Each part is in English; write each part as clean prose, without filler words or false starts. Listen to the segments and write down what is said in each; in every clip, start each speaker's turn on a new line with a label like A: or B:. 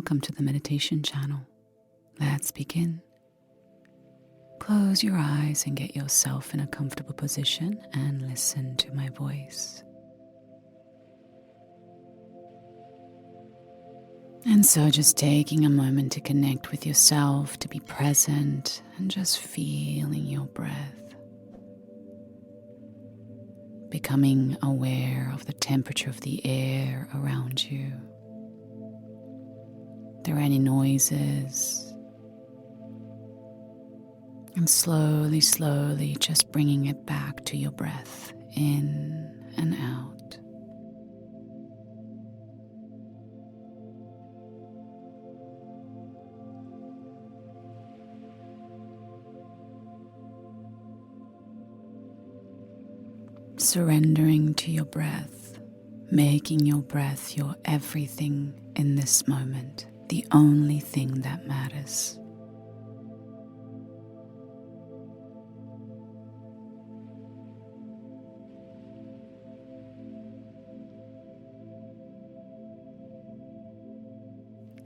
A: welcome to the meditation channel. Let's begin. Close your eyes and get yourself in a comfortable position and listen to my voice. And so just taking a moment to connect with yourself, to be present, and just feeling your breath. Becoming aware of the temperature of the air around you. If there are any noises. And slowly, slowly just bringing it back to your breath, in and out. Surrendering to your breath, making your breath your everything in this moment, the only thing that matters.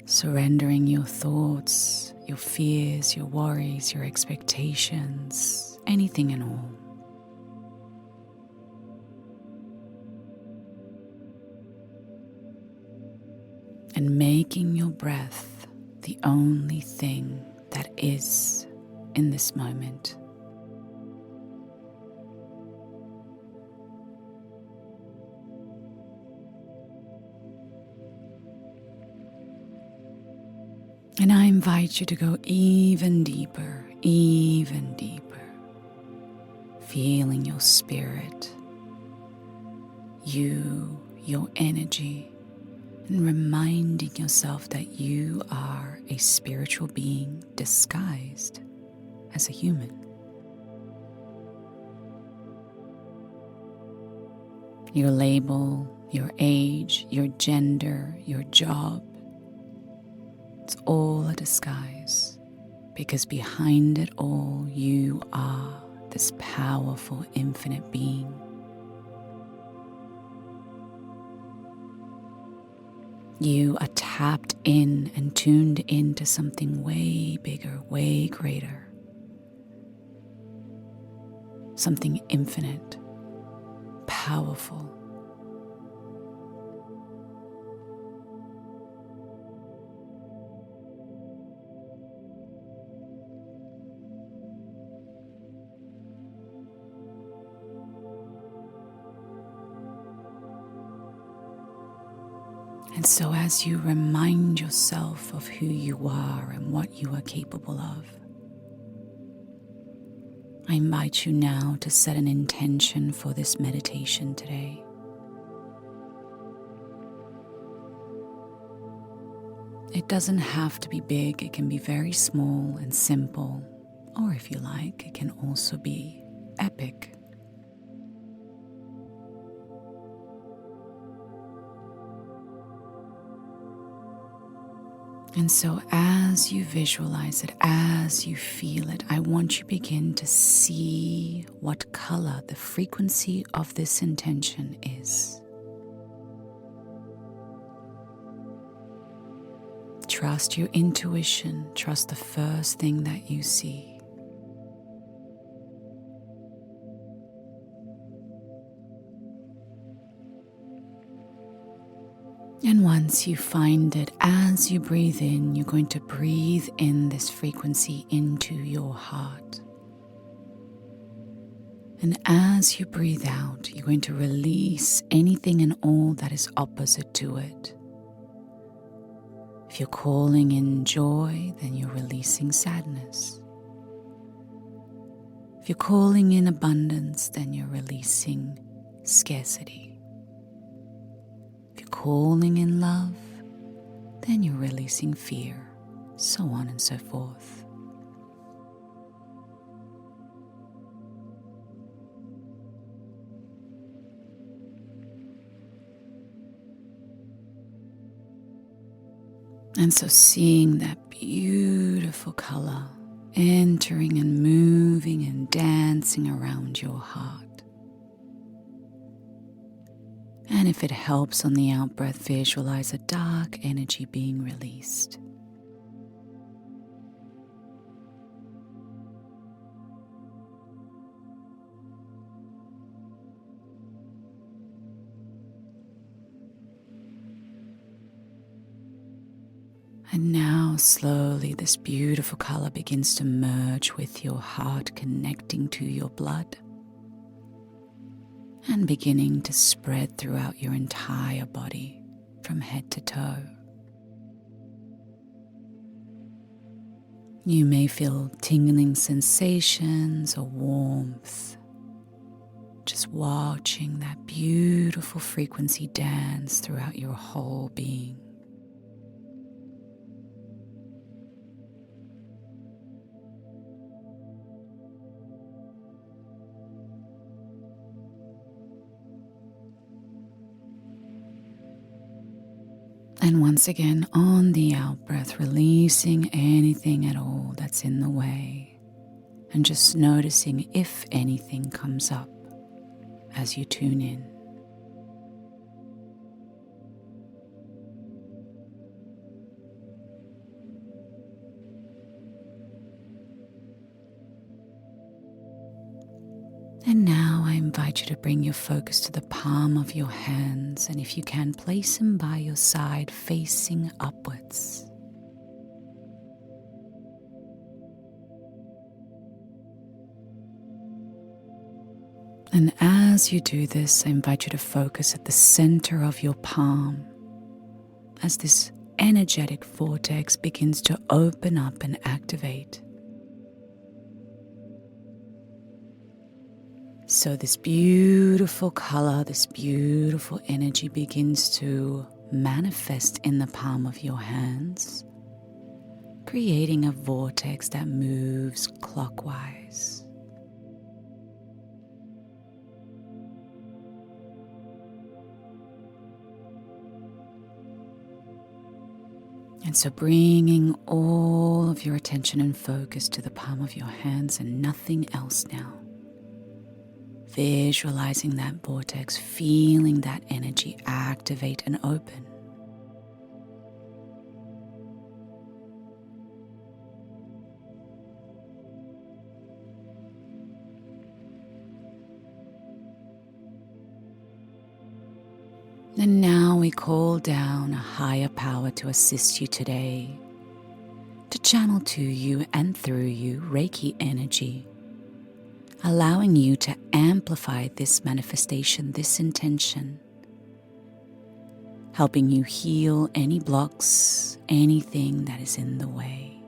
A: Surrendering your thoughts, your fears, your worries, your expectations, anything and all. And making your breath the only thing that is in this moment. And I invite you to go even deeper, feeling your spirit, your energy, and reminding yourself that you are a spiritual being disguised as a human. Your label, your age, your gender, your job, it's all a disguise, because behind it all you are this powerful infinite being. You are tapped in and tuned into something way bigger, way greater. Something infinite, powerful. And so as you remind yourself of who you are and what you are capable of, I invite you now to set an intention for this meditation today. It doesn't have to be big, it can be very small and simple, or if you like, it can also be epic. And so as you visualize it, as you feel it, I want you to begin to see what color the frequency of this intention is. Trust your intuition, trust the first thing that you see. And once you find it, as you breathe in, you're going to breathe in this frequency into your heart. And as you breathe out, you're going to release anything and all that is opposite to it. If you're calling in joy, then you're releasing sadness. If you're calling in abundance, then you're releasing scarcity. If you're calling in love, then you're releasing fear, so on and so forth. And so seeing that beautiful color entering and moving and dancing around your heart. And if it helps on the out-breath, visualize a dark energy being released. And now slowly this beautiful color begins to merge with your heart, connecting to your blood and beginning to spread throughout your entire body from head to toe. You may feel tingling sensations or warmth, just watching that beautiful frequency dance throughout your whole being. And once again, on the out-breath, releasing anything at all that's in the way, and just noticing if anything comes up as you tune in. And now I invite you to bring your focus to the palm of your hands, and if you can, place them by your side facing upwards. And as you do this, I invite you to focus at the center of your palm as this energetic vortex begins to open up and activate. So this beautiful color, this beautiful energy begins to manifest in the palm of your hands, creating a vortex that moves clockwise. And so bringing all of your attention and focus to the palm of your hands and nothing else now. Visualizing that vortex, feeling that energy activate and open. And now we call down a higher power to assist you today, to channel to you and through you Reiki energy, allowing you to amplify this manifestation, this intention, helping you heal any blocks, anything that is in the way.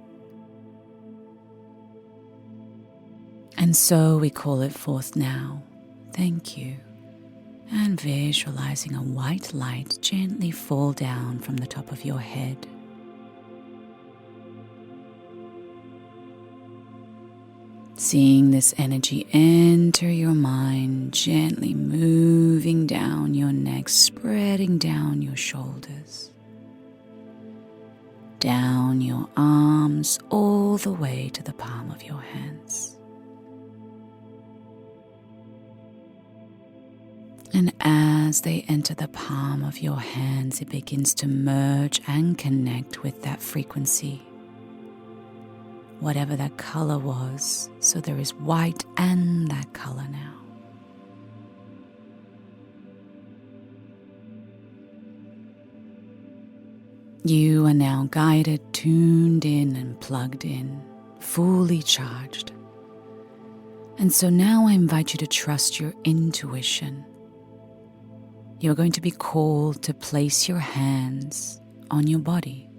A: And so we call it forth now. Thank you. And visualizing a white light gently fall down from the top of your head. Seeing this energy enter your mind, gently moving down your neck, spreading down your shoulders, down your arms, all the way to the palm of your hands. And as they enter the palm of your hands, it begins to merge and connect with that frequency, whatever that color was. So there is white and that color now. You are now guided, tuned in and plugged in, fully charged. And so now I invite you to trust your intuition. You're going to be called to place your hands on your body.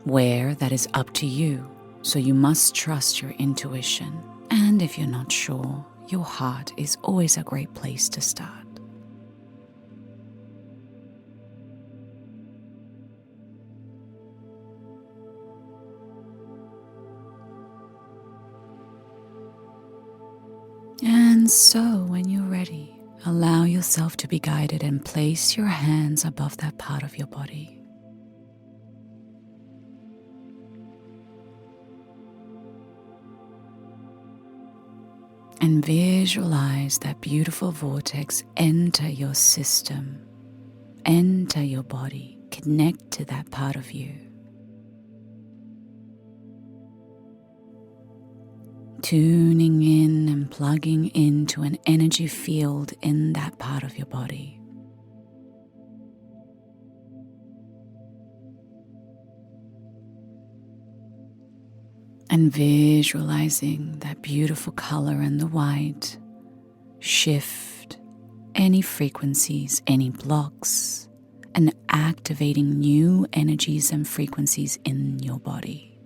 A: Where, that is up to you, so you must trust your intuition. And if you're not sure, your heart is always a great place to start. And so when you're ready, allow yourself to be guided and place your hands above that part of your body. And visualize that beautiful vortex enter your system, enter your body, connect to that part of you. Tuning in and plugging into an energy field in that part of your body. And visualizing that beautiful color and the white shift any frequencies, any blocks, and activating new energies and frequencies in your body.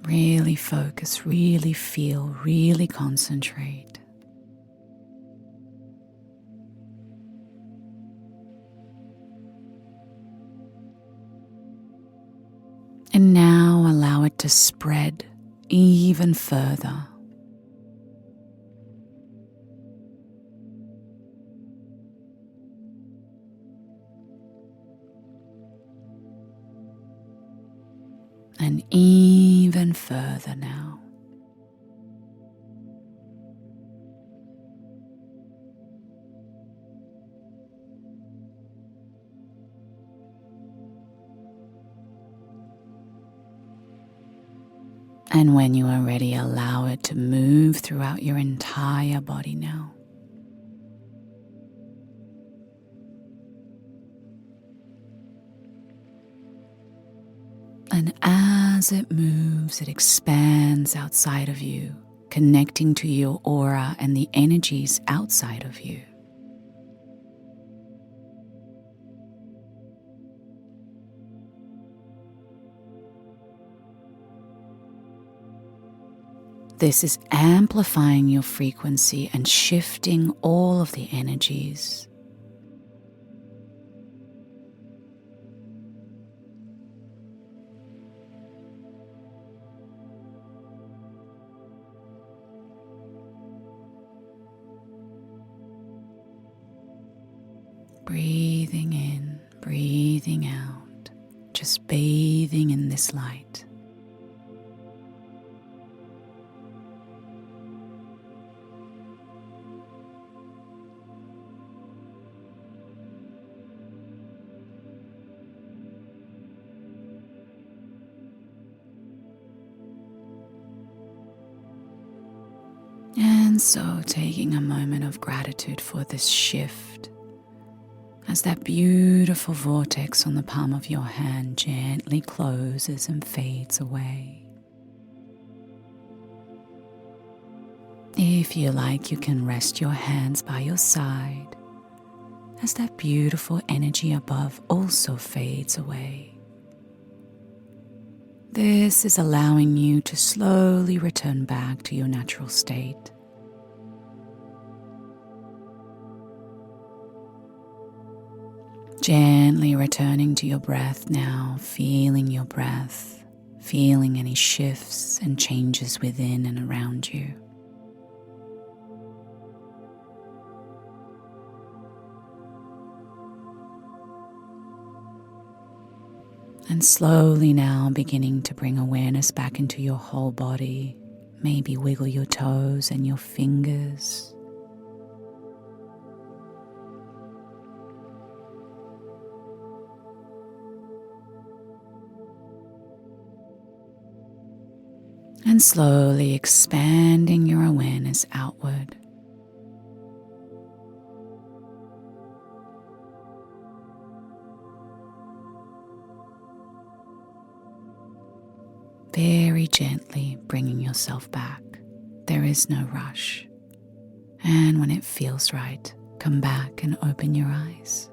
A: Really focus, really feel, really concentrate. And now allow it to spread even further. And even further now. And when you are ready, allow it to move throughout your entire body now. And as it moves, it expands outside of you, connecting to your aura and the energies outside of you. This is amplifying your frequency and shifting all of the energies. Breathing in, breathing out, just bathing in this light. And so taking a moment of gratitude for this shift, as that beautiful vortex on the palm of your hand gently closes and fades away. If you like, you can rest your hands by your side as that beautiful energy above also fades away. This is allowing you to slowly return back to your natural state. Gently returning to your breath now, feeling your breath, feeling any shifts and changes within and around you. And slowly now beginning to bring awareness back into your whole body. Maybe wiggle your toes and your fingers. And slowly expanding your awareness outward. Very gently bringing yourself back. There is no rush. And when it feels right, come back and open your eyes.